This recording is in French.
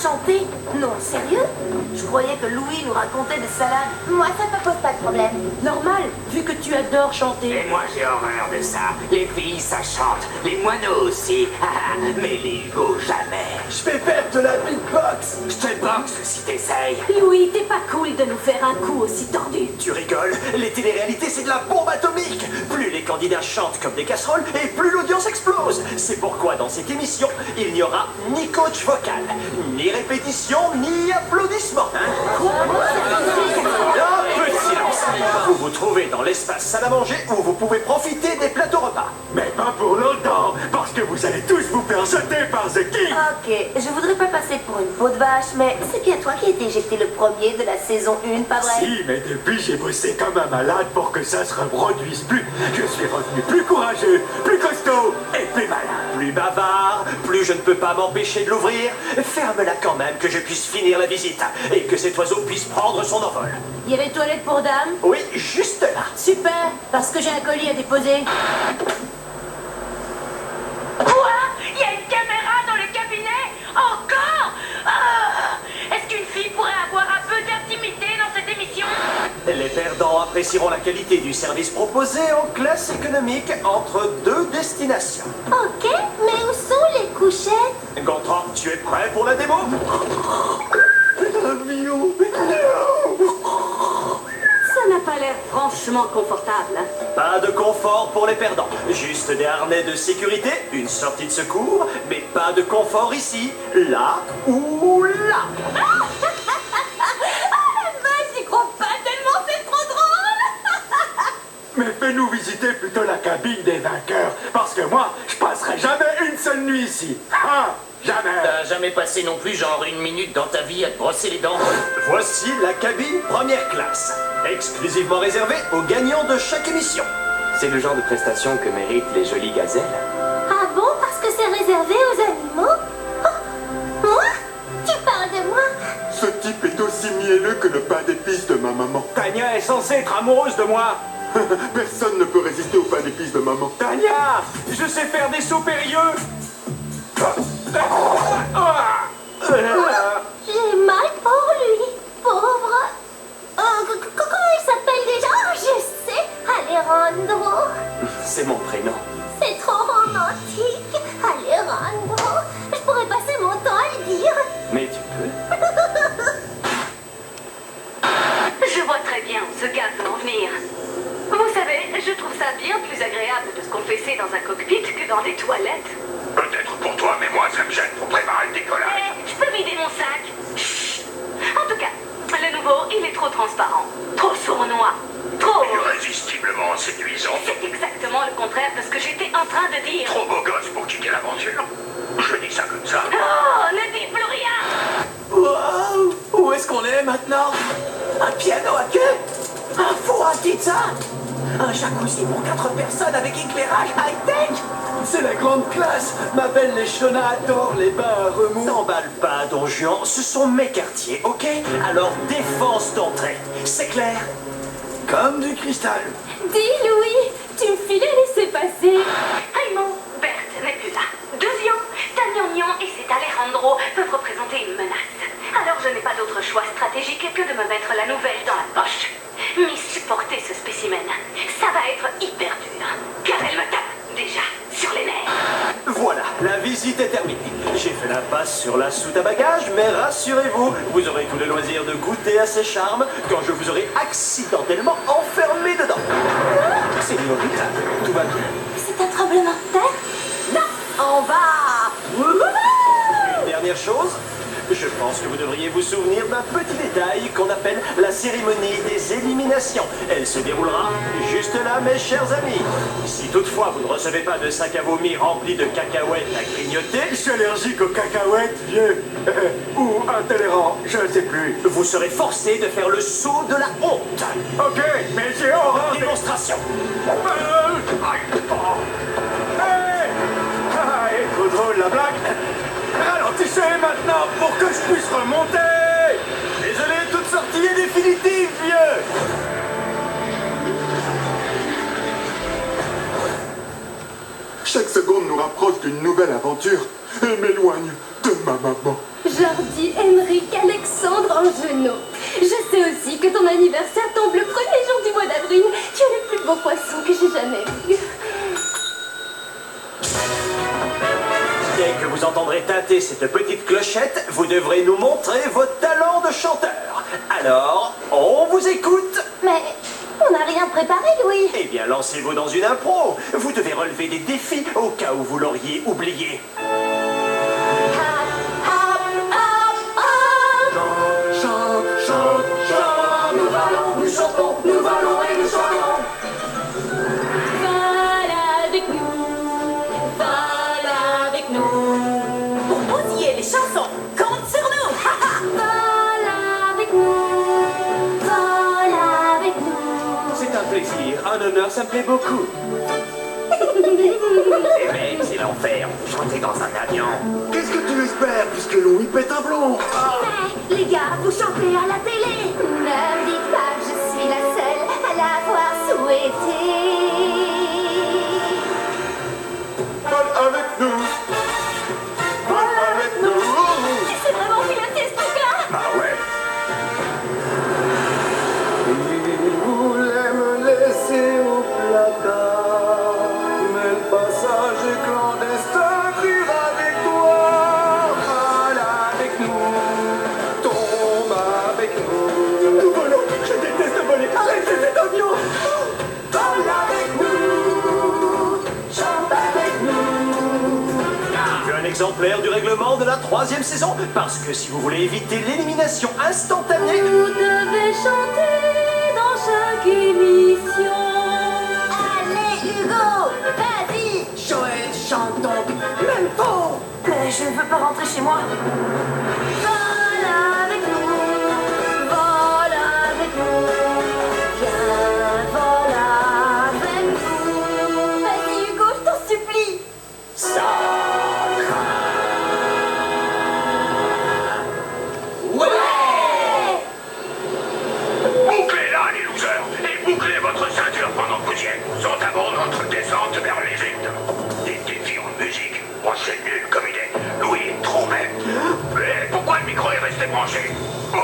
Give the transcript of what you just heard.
chanter? Non, sérieux? Je croyais que Louis nous racontait des salades. Moi, ça me pose pas de problème. Normal, vu que tu adores chanter. Et moi j'ai horreur de ça. Les filles ça chante, les moineaux aussi. Mais les Hugo jamais. Je vais faire de la beatbox. Je te boxe si t'essayes. Louis, t'es pas cool de nous faire un coup aussi tordu. Tu rigoles? Les téléréalités, c'est de la bombe atomique. Plus les candidats chantent comme des casseroles et plus l'audience explose. C'est pourquoi dans cette émission, il n'y aura ni coach vocal, ni répétition, ni applaudissements. Un peu de silence. Vous vous trouvez dans l'espace salle à manger où vous pouvez profiter des plateaux repas. Mais pas pour longtemps, parce que vous allez tous vous faire jeter par The King. Ok, je voudrais pas passer pour une peau de vache, mais c'est bien toi qui as été éjecté le premier de la saison 1, pas vrai? Si, mais depuis j'ai bossé comme un malade pour que ça se reproduise plus. Je suis revenu plus courageux, plus costaud et plus malin. Plus bavard, plus je ne peux pas m'empêcher de l'ouvrir. Ferme-la quand même que je puisse finir la visite et que cet oiseau puisse prendre son envol. Il y a des toilettes pour dames? Oui, juste là. Super, parce que j'ai un colis à déposer. Quoi? Il y a une caméra dans le cabinet? Encore? Est-ce qu'une fille pourrait avoir un peu d'intimité dans cette émission? Les perdants apprécieront la qualité du service proposé en classe économique entre deux destinations. Ok, mais où sont les couchettes? Gontran, tu es prêt pour la démo? Ça n'a pas l'air franchement confortable. Pas de confort pour les perdants. Juste des harnais de sécurité, une sortie de secours, mais pas de confort ici, là ou là. J'y crois pas tellement, c'est trop drôle. Mais fais-nous visiter plutôt la cabine des vainqueurs, parce que moi, je passerai jamais une seule nuit ici. Jamais. T'as jamais passé non plus genre une minute dans ta vie à te brosser les dents? Voici la cabine première classe, exclusivement réservée aux gagnants de chaque émission. C'est le genre de prestation que méritent les jolies gazelles. Ah bon, parce que c'est réservé aux animaux? Oh, moi? Tu parles de moi? Ce type est aussi mielleux que le pain d'épices de ma maman. Tania est censée être amoureuse de moi. Personne ne peut résister au pain d'épices de maman. Tania, je sais faire des sauts périlleux. J'ai mal pour lui, pauvre. Comment il s'appelle déjà? Oh, je sais, Alejandro. C'est mon prénom. C'est trop romantique, Alejandro. Je pourrais passer mon temps à le dire. Mais tu peux. Je vois très bien où ce gars veut en venir. Vous savez, je trouve ça bien plus agréable de se confesser dans un cockpit que dans des toilettes. Peut-être pour toi, mais moi, ça me gêne pour préparer le décollage. Je peux vider mon sac? Chut. En tout cas, le nouveau, il est trop transparent, trop sournois, trop... Irrésistiblement séduisant. C'est exactement le contraire de ce que j'étais en train de dire. Trop beau gosse pour quitter l'aventure. Je dis ça comme ça. Oh, ne dis plus rien. Wow, où est-ce qu'on est maintenant? Un piano à queue? Un four à pizza? Un jacuzzi pour 4 personnes avec éclairage high-tech? C'est la grande classe. Ma belle Léchona adore les bains à remous. T'emballe pas, Don Juan. Ce sont mes quartiers, ok? Alors défense d'entrée. C'est clair? Comme du cristal. Dis, Louis, tu me filais laisser passer. Raymond, Berthe n'est plus là. Deuxièmement, Tagnon et cet Alejandro peuvent représenter une menace. Alors je n'ai pas d'autre choix stratégique que de me mettre la nouvelle dans la poche. Mais supporter ce spécimen, ça va être hyper dur. Car elle me tape déjà sur les nerfs. Voilà, la visite est terminée. J'ai fait la passe sur la soute à bagages, mais rassurez-vous, vous aurez tout le loisir de goûter à ses charmes quand je vous aurai accidentellement enfermé dedans. Señorita, tout va bien? C'est un tremblement de terre? Non, on va. Une dernière chose, je pense que vous devriez vous souvenir d'un petit détail qu'on appelle la cérémonie des éliminations. Elle se déroulera juste là, mes chers amis. Si toutefois vous ne recevez pas de sac à vomi rempli de cacahuètes à grignoter, Je suis allergique aux cacahuètes, vieux. Ou intolérant, je ne sais plus. vous serez forcé de faire le saut de la honte. Ok, mais j'ai horreur des... Démonstration. Hey! Ah, elle est trop drôle la blague. Ralentissez maintenant pour que je puisse remonter. Désolé, toute sortie est définitive, vieux. Chaque seconde nous rapproche d'une nouvelle aventure et m'éloigne de ma maman. Je Jordi Henrik Alexandre Angenot. Je sais aussi que ton anniversaire tombe le premier jour du mois d'avril. Tu es le plus beau poisson que j'ai jamais vu. Dès que vous entendrez tinter cette petite clochette, vous devrez nous montrer vos talents de chanteur. Alors, on vous écoute. Mais on n'a rien préparé, Louis. Eh bien, lancez-vous dans une impro. Vous devez relever des défis au cas où vous l'auriez oublié. Nous chantons, nous volons et nous chantons. Vole avec nous. Vole avec nous. Pour bousiller les chansons, compte sur nous. Vole avec nous. Vole avec nous. C'est un plaisir, un honneur, ça me plaît beaucoup. Les mecs, c'est l'enfer. Chanter dans un avion. Qu'est-ce que tu espères puisque Louis pète un plomb? Mais les gars, vous chantez à la télé. Ne me dites pas que je suis la seule à l'avoir souhaité. Vole avec nous. Vole avec nous. C'est vraiment piloté ce truc-là. Ah ouais. Il voulait me laisser au placard, mais le passage est clandestin, rire avec toi. Vole avec nous, tombe avec nous. Nous volons, je déteste voler, arrêtez cet avion. Vole avec nous, chante avec nous. Vu un exemplaire du règlement de la 3e saison, parce que si vous voulez éviter l'élimination instantanée, Vous devez chanter dans chaque émission. Allez, Hugo, vas-y. Joël chante donc, même faux. Mais je ne veux pas rentrer chez moi. Vole avec nous. Vole avec nous. Viens, vole avec nous. Vas-y, Hugo, je t'en supplie. Ça Bouclez-la, les losers, et bouclez votre ceinture pendant que vous y êtes. Sont à bord de notre descente vers l'Égypte. Des défis en musique. Oh, c'est nul comme idée. Louis est trop bête. Mais pourquoi le micro est resté branché? Oh,